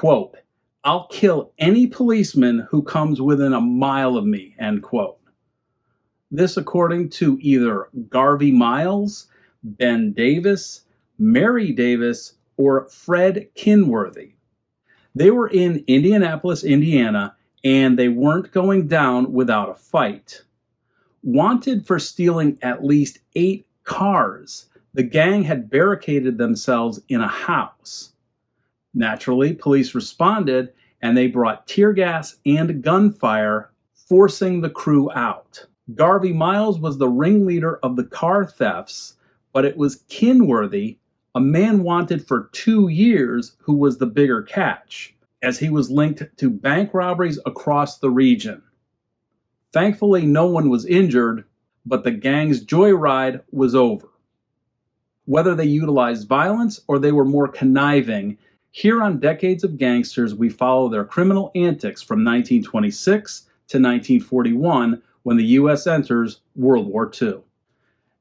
quote, "I'll kill any policeman who comes within a mile of me," end quote. This according to either Garvey Miles, Ben Davis, Mary Davis, or Fred Kinworthy. They were in Indianapolis, Indiana, and they weren't going down without a fight. Wanted for stealing at least 8 cars, the gang had barricaded themselves in a house. Naturally, police responded, and they brought tear gas and gunfire, forcing the crew out. Garvey Miles was the ringleader of the car thefts, but it was Kinworthy, a man wanted for 2 years, who was the bigger catch, as he was linked to bank robberies across the region. Thankfully, no one was injured, but the gang's joyride was over. Whether they utilized violence or they were more conniving, here on Decades of Gangsters, we follow their criminal antics from 1926 to 1941, when the U.S. enters World War II.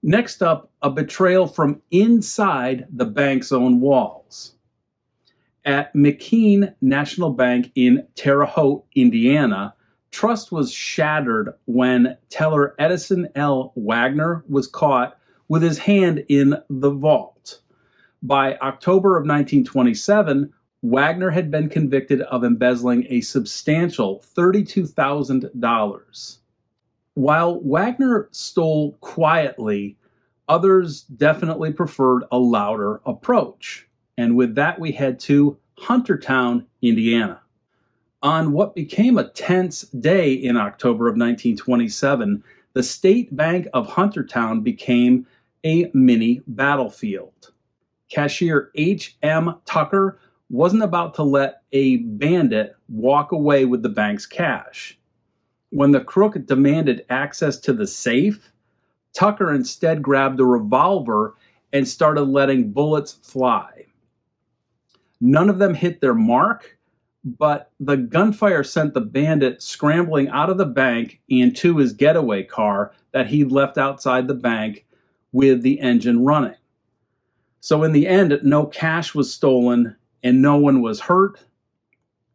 Next up, a betrayal from inside the bank's own walls. At McKean National Bank in Terre Haute, Indiana, trust was shattered when teller Edison L. Wagner was caught with his hand in the vault. By October of 1927, Wagner had been convicted of embezzling a substantial $32,000. While Wagner stole quietly, others definitely preferred a louder approach. And with that, we head to Huntertown, Indiana. On what became a tense day in October of 1927, the State Bank of Huntertown became a mini battlefield. Cashier H.M. Tucker wasn't about to let a bandit walk away with the bank's cash. When the crook demanded access to the safe, Tucker instead grabbed a revolver and started letting bullets fly. None of them hit their mark, but the gunfire sent the bandit scrambling out of the bank and to his getaway car that he'd left outside the bank with the engine running. So in the end, no cash was stolen and no one was hurt,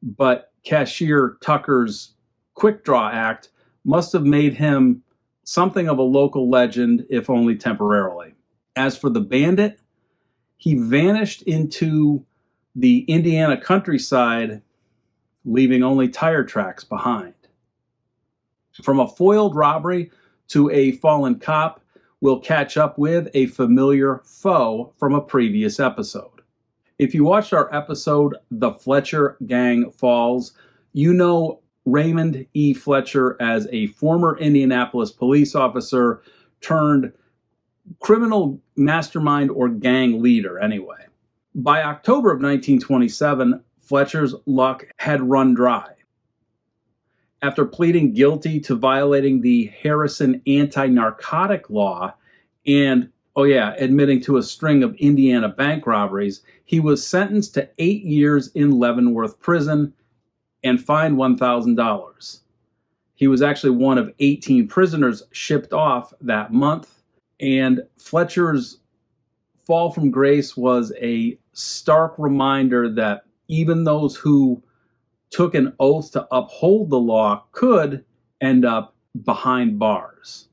but Cashier Tucker's quick draw act must have made him something of a local legend, if only temporarily. As for the bandit, he vanished into the Indiana countryside, leaving only tire tracks behind. From a foiled robbery to a fallen cop, we'll catch up with a familiar foe from a previous episode. If you watched our episode, The Fletcher Gang Falls, you know Raymond E. Fletcher as a former Indianapolis police officer turned criminal mastermind or gang leader anyway. By October of 1927, Fletcher's luck had run dry. After pleading guilty to violating the Harrison anti-narcotic law and, admitting to a string of Indiana bank robberies, he was sentenced to 8 years in Leavenworth prison and fined $1,000. He was actually one of 18 prisoners shipped off that month, and Fletcher's fall from grace was a stark reminder that even those who took an oath to uphold the law could end up behind bars.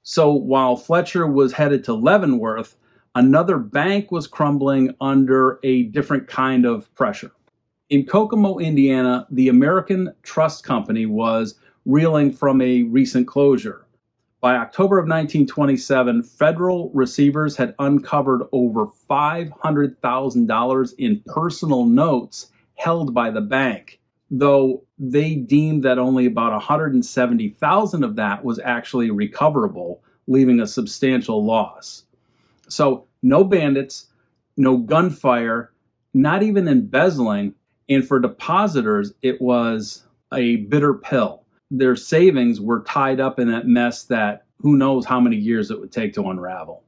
So while Fletcher was headed to Leavenworth, another bank was crumbling under a different kind of pressure. In Kokomo, Indiana, the American Trust Company was reeling from a recent closure. By October of 1927, federal receivers had uncovered over $500,000 in personal notes held by the bank, though they deemed that only about $170,000 of that was actually recoverable, leaving a substantial loss. So no bandits, no gunfire, not even embezzling, and for depositors, it was a bitter pill. Their savings were tied up in that mess that who knows how many years it would take to unravel.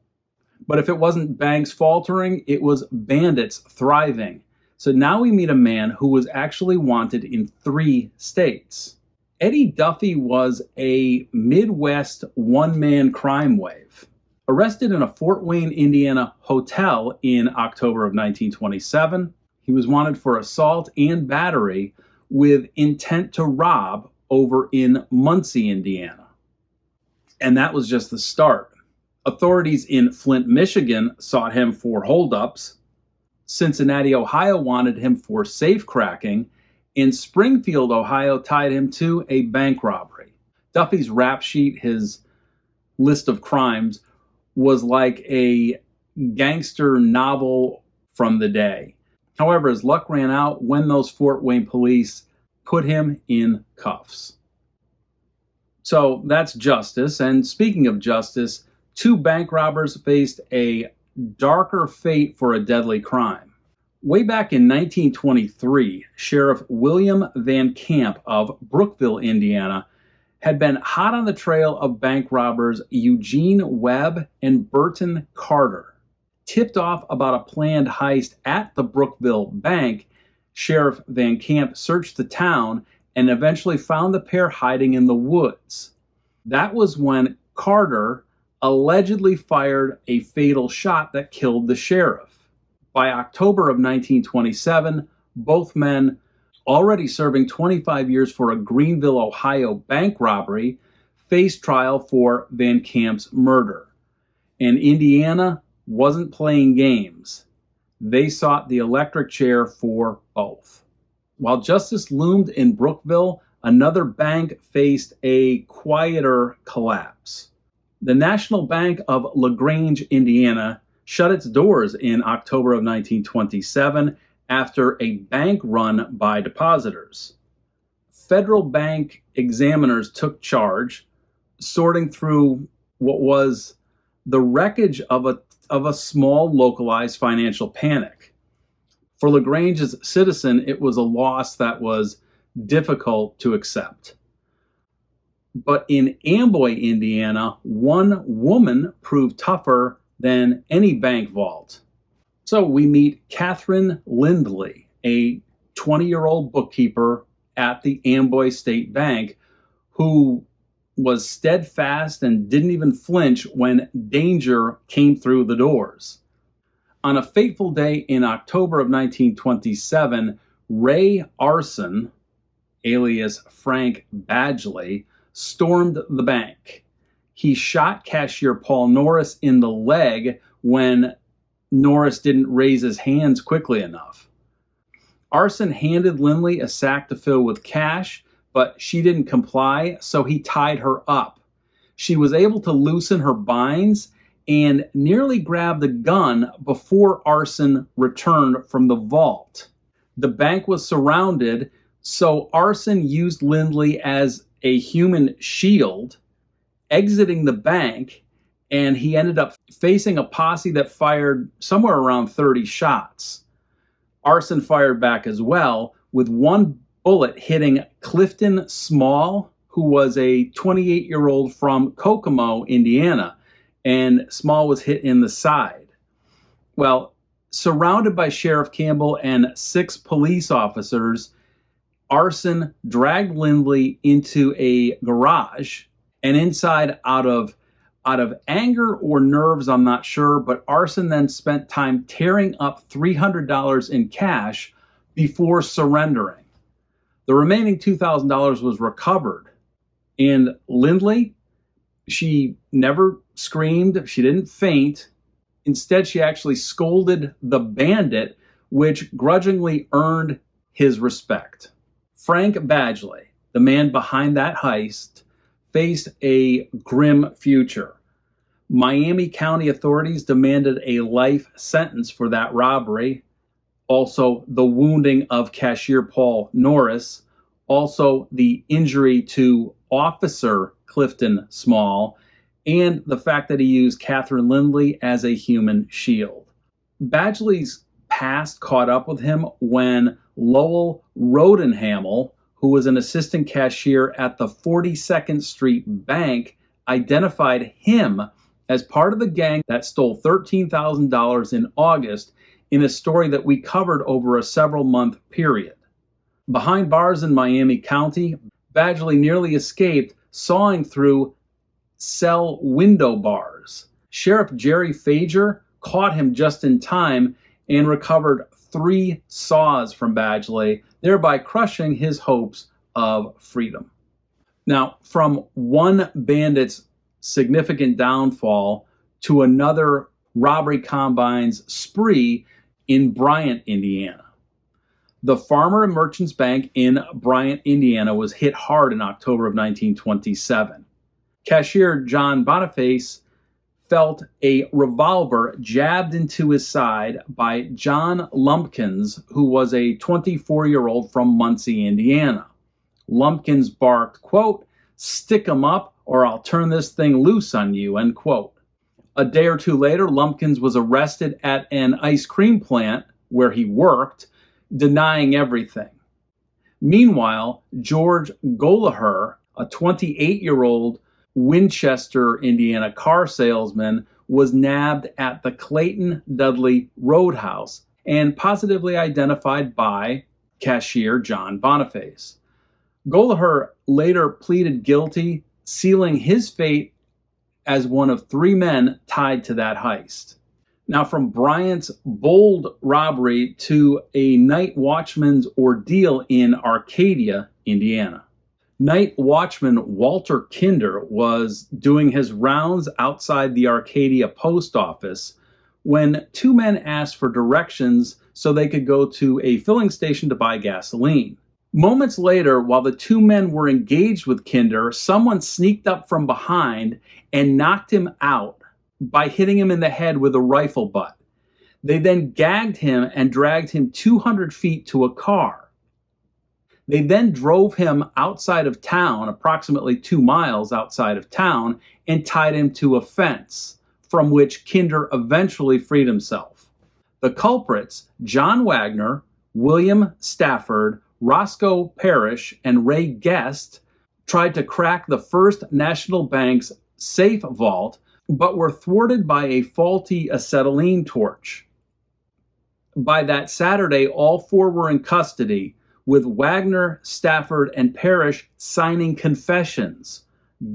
But if it wasn't banks faltering, it was bandits thriving. So now we meet a man who was actually wanted in 3 states. Eddie Duffy was a Midwest one-man crime wave. Arrested in a Fort Wayne, Indiana hotel in October of 1927, He was wanted for assault and battery with intent to rob over in Muncie, Indiana. And that was just the start. Authorities in Flint, Michigan sought him for holdups. Cincinnati, Ohio wanted him for safecracking. In Springfield, Ohio tied him to a bank robbery. Duffy's rap sheet, his list of crimes, was like a gangster novel from the day. However, his luck ran out when those Fort Wayne police put him in cuffs. So that's justice. And speaking of justice, 2 bank robbers faced a darker fate for a deadly crime. Way back in 1923, Sheriff William Van Camp of Brookville, Indiana, had been hot on the trail of bank robbers Eugene Webb and Burton Carter. Tipped off about a planned heist at the Brookville Bank, Sheriff Van Camp searched the town and eventually found the pair hiding in the woods. That was when Carter allegedly fired a fatal shot that killed the sheriff. By October of 1927, both men, already serving 25 years for a Greenville, Ohio bank robbery, faced trial for Van Camp's murder. And Indiana wasn't playing games. They sought the electric chair for both. While justice loomed in Brookville, another bank faced a quieter collapse. The National Bank of Lagrange, Indiana, shut its doors in October of 1927 after a bank run by depositors. Federal bank examiners took charge, sorting through what was the wreckage of a small localized financial panic. For Lagrange's citizen, it was a loss that was difficult to accept. But in Amboy, Indiana, one woman proved tougher than any bank vault. So we meet Catherine Lindley, a 20-year-old bookkeeper at the Amboy State Bank, who was steadfast and didn't even flinch when danger came through the doors. On a fateful day in October of 1927, Ray Arson, alias Frank Badgley, stormed the bank. He shot cashier Paul Norris in the leg when Norris didn't raise his hands quickly enough. Arson handed Lindley a sack to fill with cash, but she didn't comply, so he tied her up. She was able to loosen her binds and nearly grabbed the gun before Arson returned from the vault. The bank was surrounded, so Arson used Lindley as a human shield, exiting the bank, and he ended up facing a posse that fired somewhere around 30 shots. Arson fired back as well, with one bullet hitting Clifton Small, who was a 28-year-old from Kokomo, Indiana, and Small was hit in the side. Well, surrounded by Sheriff Campbell and 6 police officers, Arson dragged Lindley into a garage, and inside, out of anger or nerves, I'm not sure, but Arson then spent time tearing up $300 in cash before surrendering. The remaining $2,000 was recovered. And Lindley, she never screamed, she didn't faint. Instead, she actually scolded the bandit, which grudgingly earned his respect. Frank Badgley, the man behind that heist, faced a grim future. Miami County authorities demanded a life sentence for that robbery, also the wounding of cashier Paul Norris, also the injury to Officer Clifton Small, and the fact that he used Catherine Lindley as a human shield. Badgley's past caught up with him when Lowell Rodenhamel, who was an assistant cashier at the 42nd Street Bank, identified him as part of the gang that stole $13,000 in August in a story that we covered over a several-month period. Behind bars in Miami County, Badgley nearly escaped, sawing through cell window bars. Sheriff Jerry Fager caught him just in time and recovered 3 saws from Badgley, thereby crushing his hopes of freedom. Now, from one bandit's significant downfall to another robbery combines spree in Bryant, Indiana. The Farmer and Merchants Bank in Bryant, Indiana was hit hard in October of 1927. Cashier John Boniface felt a revolver jabbed into his side by John Lumpkins, who was a 24-year-old from Muncie, Indiana. Lumpkins barked, quote, "Stick 'em up or I'll turn this thing loose on you," end quote. A day or two later, Lumpkins was arrested at an ice cream plant where he worked, denying everything. Meanwhile, George Golaher, a 28-year-old Winchester, Indiana car salesman, was nabbed at the Clayton Dudley Roadhouse and positively identified by cashier John Boniface. Golaher later pleaded guilty, sealing his fate as one of 3 men tied to that heist. Now, from Bryant's bold robbery to a night watchman's ordeal in Arcadia, Indiana. Night watchman Walter Kinder was doing his rounds outside the Arcadia post office when 2 men asked for directions so they could go to a filling station to buy gasoline. Moments later, while the 2 men were engaged with Kinder, someone sneaked up from behind and knocked him out by hitting him in the head with a rifle butt. They then gagged him and dragged him 200 feet to a car. They then drove him outside of town, approximately 2 miles outside of town, and tied him to a fence, from which Kinder eventually freed himself. The culprits, John Wagner, William Stafford, Roscoe Parrish, and Ray Guest, tried to crack the First National Bank's safe vault, but were thwarted by a faulty acetylene torch. By that Saturday, all 4 were in custody, with Wagner, Stafford, and Parrish signing confessions.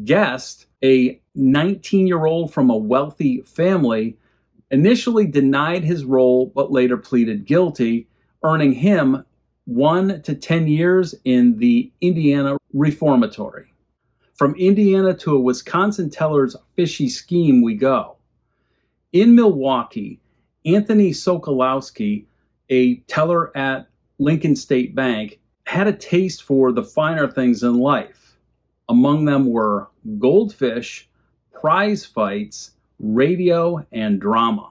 Guest, a 19-year-old from a wealthy family, initially denied his role but later pleaded guilty, earning him 1 to 10 years in the Indiana Reformatory. From Indiana to a Wisconsin teller's fishy scheme we go. In Milwaukee, Anthony Sokolowski, a teller at Lincoln State Bank, had a taste for the finer things in life. Among them were goldfish, prize fights, radio, and drama.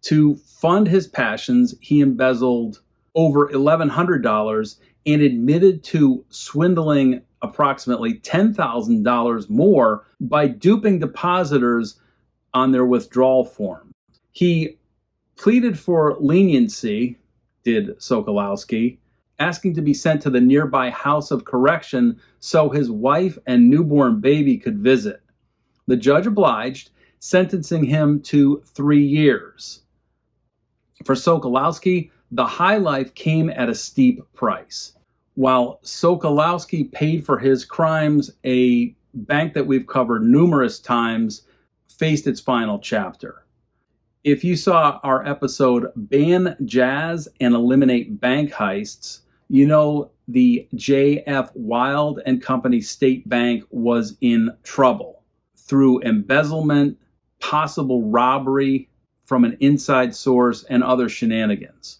To fund his passions, he embezzled over $1,100 and admitted to swindling approximately $10,000 more by duping depositors on their withdrawal form. He pleaded for leniency, did Sokolowski, asking to be sent to the nearby House of Correction so his wife and newborn baby could visit. The judge obliged, sentencing him to 3 years. For Sokolowski, the high life came at a steep price. While Sokolowski paid for his crimes, a bank that we've covered numerous times faced its final chapter. If you saw our episode Ban Jazz and Eliminate Bank Heists, you know the J.F. Wild and Company State Bank was in trouble through embezzlement, possible robbery from an inside source, and other shenanigans.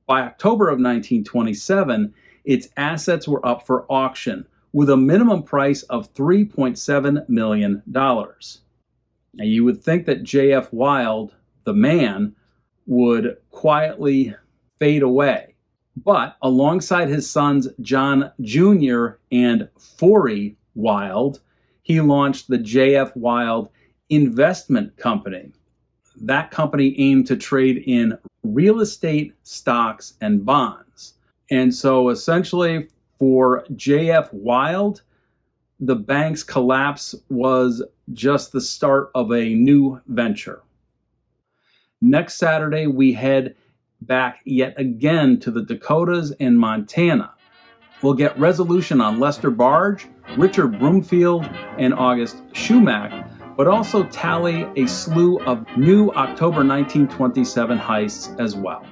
By October of 1927, its assets were up for auction with a minimum price of $3.7 million. Now, you would think that J.F. Wild, the man, would quietly fade away. But alongside his sons John Jr. and Forey Wild, he launched the J.F. Wild Investment Company. That company aimed to trade in real estate, stocks, and bonds. And so essentially for J.F. Wild, the bank's collapse was just the start of a new venture. Next Saturday, we head back yet again to the Dakotas and Montana. We'll get resolution on Lester Barge, Richard Broomfield, and August Shumack, but also tally a slew of new October 1927 heists as well.